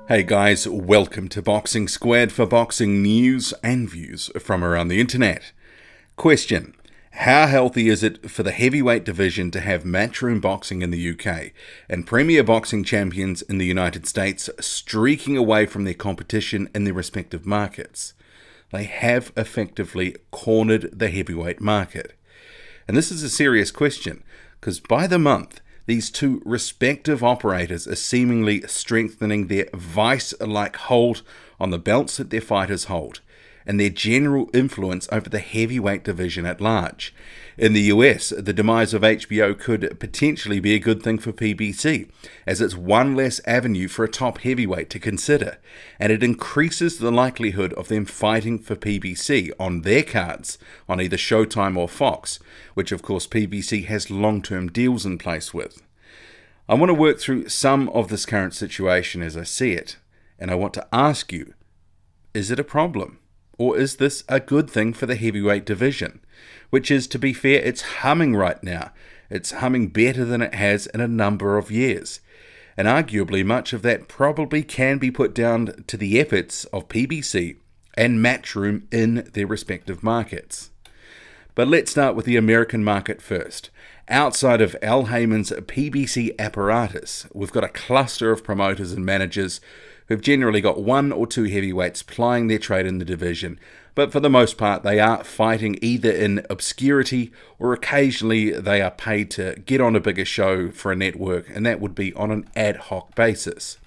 Hey guys, welcome to Boxing Squared for boxing news and views from around the internet. Question: how healthy is it for the heavyweight division to have Matchroom boxing in the UK and premier boxing champions in the United States streaking away from their competition in their respective markets? They have effectively cornered the heavyweight market. And this is a serious question, because by the month, these two respective operators are seemingly strengthening their vice-like hold on the belts that their fighters hold, and their general influence over the heavyweight division at large. In the US, the demise of HBO could potentially be a good thing for PBC, as it's one less avenue for a top heavyweight to consider, and it increases the likelihood of them fighting for PBC on their cards on either Showtime or Fox, which of course PBC has long-term deals in place with. I want to work through some of this current situation as I see it, and I want to ask you, is it a problem? Or is this a good thing for the heavyweight division? Which is, to be fair, it's humming right now. It's humming better than it has in a number of years. And arguably much of that probably can be put down to the efforts of PBC and Matchroom in their respective markets. But let's start with the American market first. Outside of Al Heyman's PBC apparatus, we've got a cluster of promoters and managers who've generally got one or two heavyweights plying their trade in the division, but for the most part they are fighting either in obscurity or occasionally they are paid to get on a bigger show for a network, and that would be on an ad hoc basis.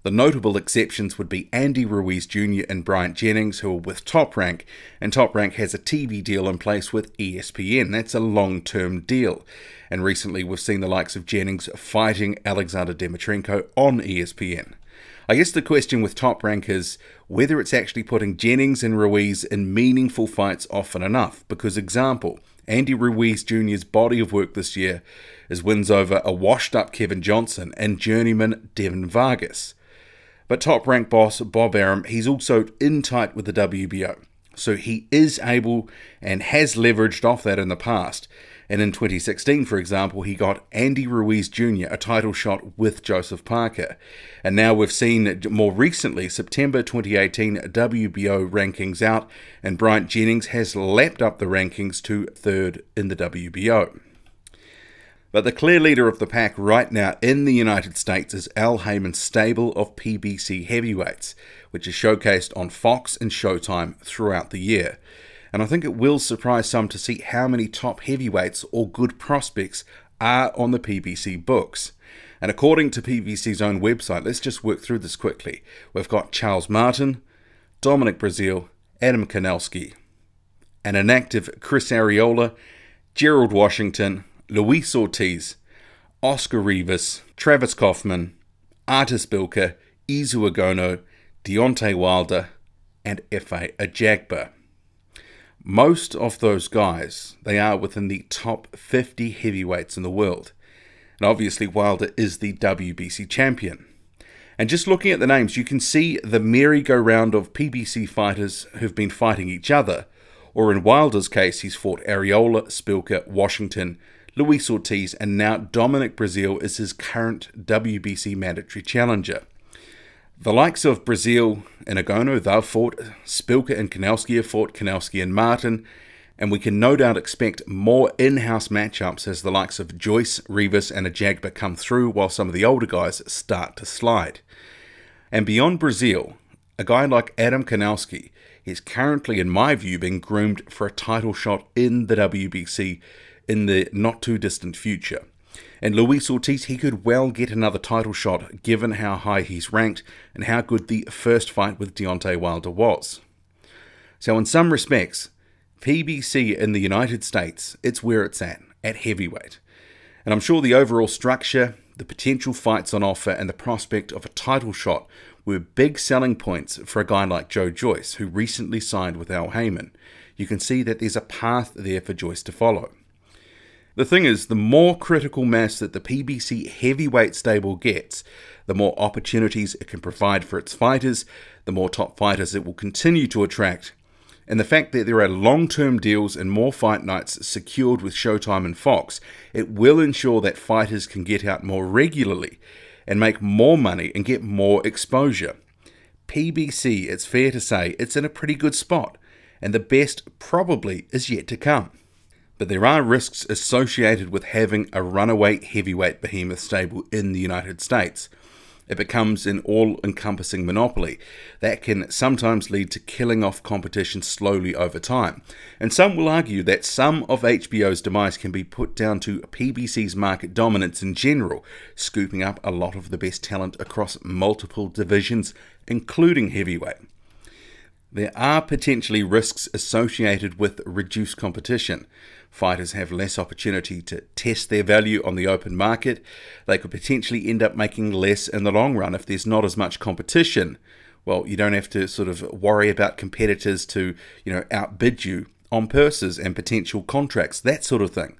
The notable exceptions would be Andy Ruiz Jr. and Bryant Jennings, who are with Top Rank, and Top Rank has a TV deal in place with ESPN. That's a long-term deal. And recently we've seen the likes of Jennings fighting Alexander Dimitrenko on ESPN. I guess the question with Top Rank is whether it's actually putting Jennings and Ruiz in meaningful fights often enough. Because, example, Andy Ruiz Jr.'s body of work this year is wins over a washed-up Kevin Johnson and journeyman Devin Vargas. But Top Rank boss Bob Arum, he's also in tight with the WBO. So he is able and has leveraged off that in the past. And in 2016, for example, he got Andy Ruiz Jr. a title shot with Joseph Parker. And now we've seen more recently, September 2018 WBO rankings out, and Bryant Jennings has lapped up the rankings to third in the WBO. But the clear leader of the pack right now in the United States is Al Heyman's stable of PBC heavyweights, which is showcased on Fox and Showtime throughout the year. And I think it will surprise some to see how many top heavyweights or good prospects are on the PBC books. And according to PBC's own website, let's just work through this quickly. We've got Charles Martin, Dominic Breazeale, Adam Kanelski, an inactive Chris Arreola, Gerald Washington, Luis Ortiz, Oscar Rivas, Travis Kaufman, Artis Bilka, Izu Agono, Deontay Wilder, and F.A. Ajagba. Most of those guys, they are within the top 50 heavyweights in the world. And obviously Wilder is the WBC champion. And just looking at the names, you can see the merry-go-round of PBC fighters who've been fighting each other. Or in Wilder's case, he's fought Arreola, Spilka, Washington, Luis Ortiz, and now Dominic Breazeale is his current WBC mandatory challenger. The likes of Breazeale and Agono, they've fought. Spilka and Kanelski have fought, Kanelski and Martin. And we can no doubt expect more in-house matchups as the likes of Joyce, Rivas and Ajagba come through while some of the older guys start to slide. And beyond Breazeale, a guy like Adam Kanelski is currently, in my view, being groomed for a title shot in the WBC in the not-too-distant future. And Luis Ortiz, he could well get another title shot given how high he's ranked and how good the first fight with Deontay Wilder was. So in some respects, PBC in the United States, it's where it's at heavyweight. And I'm sure the overall structure, the potential fights on offer, and the prospect of a title shot were big selling points for a guy like Joe Joyce, who recently signed with Al Heyman. You can see that there's a path there for Joyce to follow. The thing is, the more critical mass that the PBC heavyweight stable gets, the more opportunities it can provide for its fighters, the more top fighters it will continue to attract, and the fact that there are long-term deals and more fight nights secured with Showtime and Fox, it will ensure that fighters can get out more regularly and make more money and get more exposure. PBC, it's fair to say, it's in a pretty good spot, and the best probably is yet to come. But there are risks associated with having a runaway heavyweight behemoth stable in the United States. It becomes an all-encompassing monopoly that can sometimes lead to killing off competition slowly over time. And some will argue that some of HBO's demise can be put down to PBC's market dominance in general, scooping up a lot of the best talent across multiple divisions, including heavyweight. There are potentially risks associated with reduced competition. Fighters have less opportunity to test their value on the open market. They could potentially end up making less in the long run if there's not as much competition. Well, you don't have to sort of worry about competitors to, outbid you on purses and potential contracts, that sort of thing.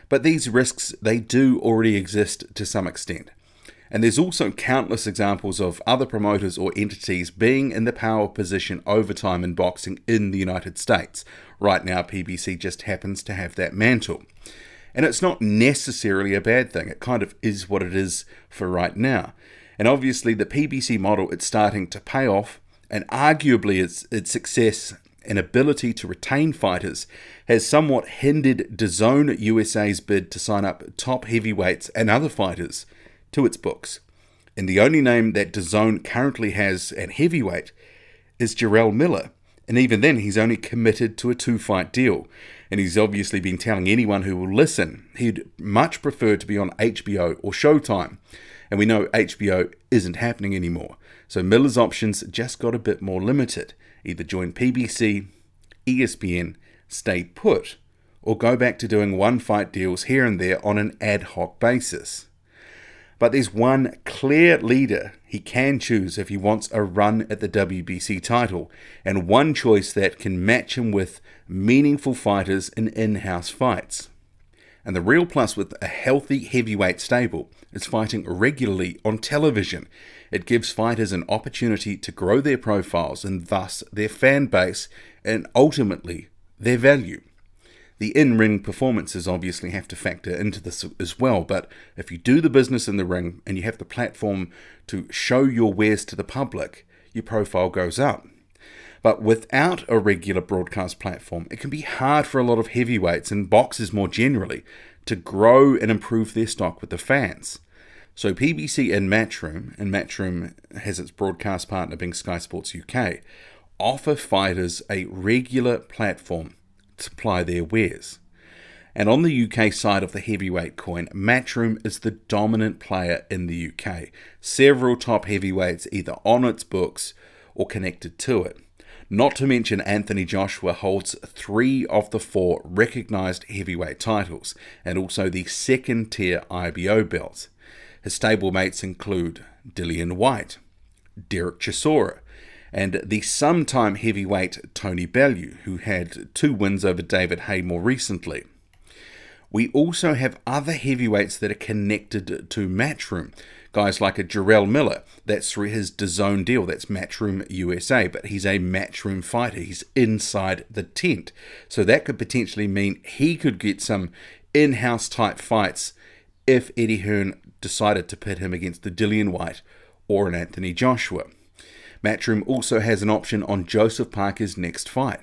But these risks, they do already exist to some extent. And there's also countless examples of other promoters or entities being in the power position over time in boxing in the United States. Right now, PBC just happens to have that mantle. And it's not necessarily a bad thing. It kind of is what it is for right now. And obviously, the PBC model, it's starting to pay off, and arguably its success and ability to retain fighters has somewhat hindered DAZN USA's bid to sign up top heavyweights and other fighters to its books. And the only name that DAZN currently has at heavyweight is Jarrell Miller. And even then, he's only committed to a 2-fight deal. And he's obviously been telling anyone who will listen he'd much prefer to be on HBO or Showtime. And we know HBO isn't happening anymore. So Miller's options just got a bit more limited. Either join PBC, ESPN, stay put, or go back to doing 1-fight deals here and there on an ad hoc basis. But there's one clear leader he can choose if he wants a run at the WBC title, and one choice that can match him with meaningful fighters in in-house fights. And the real plus with a healthy heavyweight stable is fighting regularly on television. It gives fighters an opportunity to grow their profiles and thus their fan base and ultimately their value. The in-ring performances obviously have to factor into this as well, but if you do the business in the ring and you have the platform to show your wares to the public, your profile goes up. But without a regular broadcast platform, it can be hard for a lot of heavyweights and boxers more generally to grow and improve their stock with the fans. So PBC and Matchroom has its broadcast partner being Sky Sports UK, offer fighters a regular platform to ply their wares. And on the UK side of the heavyweight coin, Matchroom is the dominant player in the UK. Several top heavyweights either on its books or connected to it. Not to mention Anthony Joshua holds 3 of the 4 recognised heavyweight titles and also the second tier IBO belts. His stablemates include Dillian Whyte, Derek Chisora, and the sometime heavyweight Tony Bellew, who had 2 wins over David Haye more recently. We also have other heavyweights that are connected to Matchroom. Guys like a Jarrell Miller, that's through his DAZN deal, that's Matchroom USA, but he's a Matchroom fighter, he's inside the tent. So that could potentially mean he could get some in-house type fights if Eddie Hearn decided to pit him against the Dillian Whyte or an Anthony Joshua. Matchroom also has an option on Joseph Parker's next fight.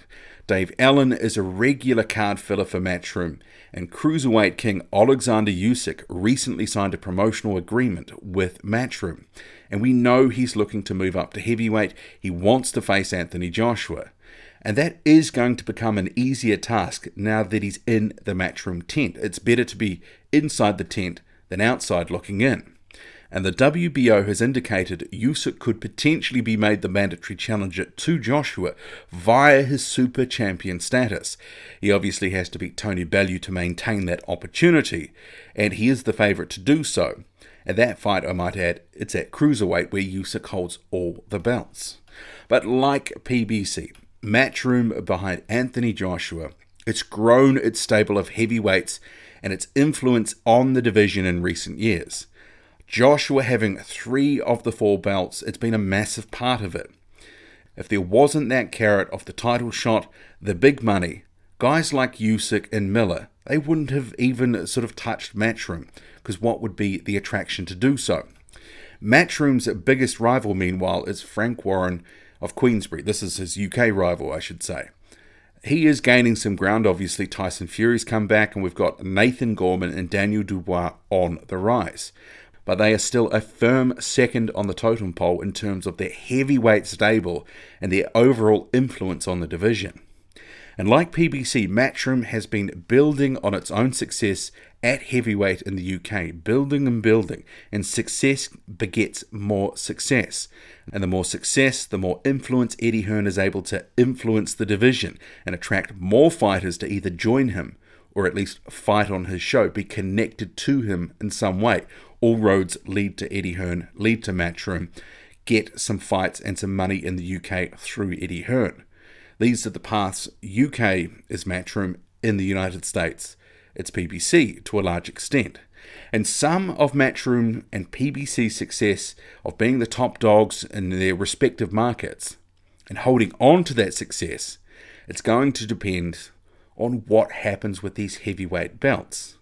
Dave Allen is a regular card filler for Matchroom, and cruiserweight king Alexander Usyk recently signed a promotional agreement with Matchroom. And we know he's looking to move up to heavyweight. He wants to face Anthony Joshua. And that is going to become an easier task now that he's in the Matchroom tent. It's better to be inside the tent than outside looking in. And the WBO has indicated Usyk could potentially be made the mandatory challenger to Joshua via his super champion status. He obviously has to beat Tony Bellew to maintain that opportunity, and he is the favourite to do so. And that fight, I might add, it's at cruiserweight where Usyk holds all the belts. But like PBC, Matchroom behind Anthony Joshua, it's grown its stable of heavyweights and its influence on the division in recent years. Joshua having 3 of the 4 belts, it's been a massive part of it. If there wasn't that carrot of the title shot, the big money, guys like Usyk and Miller, they wouldn't have even sort of touched Matchroom, because what would be the attraction to do so? Matchroom's biggest rival, meanwhile, is Frank Warren of Queensberry. This is his UK rival, I should say. He is gaining some ground, obviously. Tyson Fury's come back, and we've got Nathan Gorman and Daniel Dubois on the rise. But they are still a firm second on the totem pole in terms of their heavyweight stable and their overall influence on the division. And like PBC, Matchroom has been building on its own success at heavyweight in the UK, building and building, and success begets more success. And the more success, the more influence Eddie Hearn is able to influence the division and attract more fighters to either join him or at least fight on his show, be connected to him in some way. All roads lead to Eddie Hearn, lead to Matchroom, get some fights and some money in the UK through Eddie Hearn. These are the paths. UK is Matchroom. In the United States, it's PBC to a large extent. And some of Matchroom and PBC's success of being the top dogs in their respective markets and holding on to that success, it's going to depend on what happens with these heavyweight belts.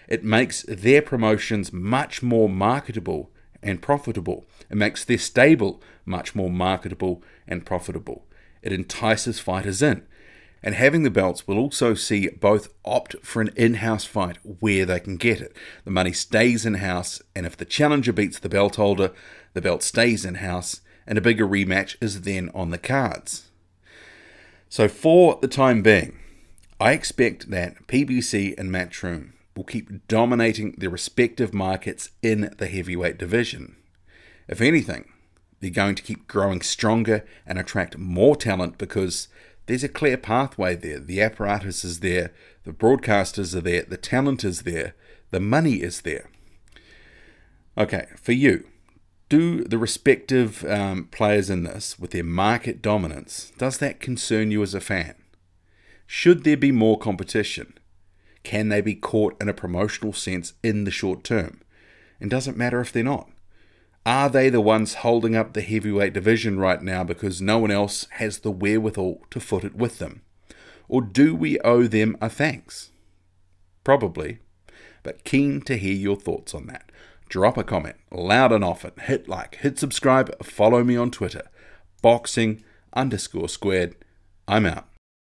It makes their promotions much more marketable and profitable. It makes their stable much more marketable and profitable. It entices fighters in. And having the belts will also see both opt for an in-house fight where they can get it. The money stays in-house, and if the challenger beats the belt holder, the belt stays in-house, and a bigger rematch is then on the cards. So for the time being, I expect that PBC and Matchroom will keep dominating their respective markets in the heavyweight division. If anything, they're going to keep growing stronger and attract more talent because there's a clear pathway there. The apparatus is there, the broadcasters are there, the talent is there, the money is there. Okay, for you, do the respective players in this, with their market dominance, does that concern you as a fan? Should there be more competition? Can they be caught in a promotional sense in the short term? And does it matter if they're not? Are they the ones holding up the heavyweight division right now because no one else has the wherewithal to foot it with them? Or do we owe them a thanks? Probably, but keen to hear your thoughts on that. Drop a comment, loud and often, hit like, hit subscribe, follow me on Twitter, boxing_squared. I'm out.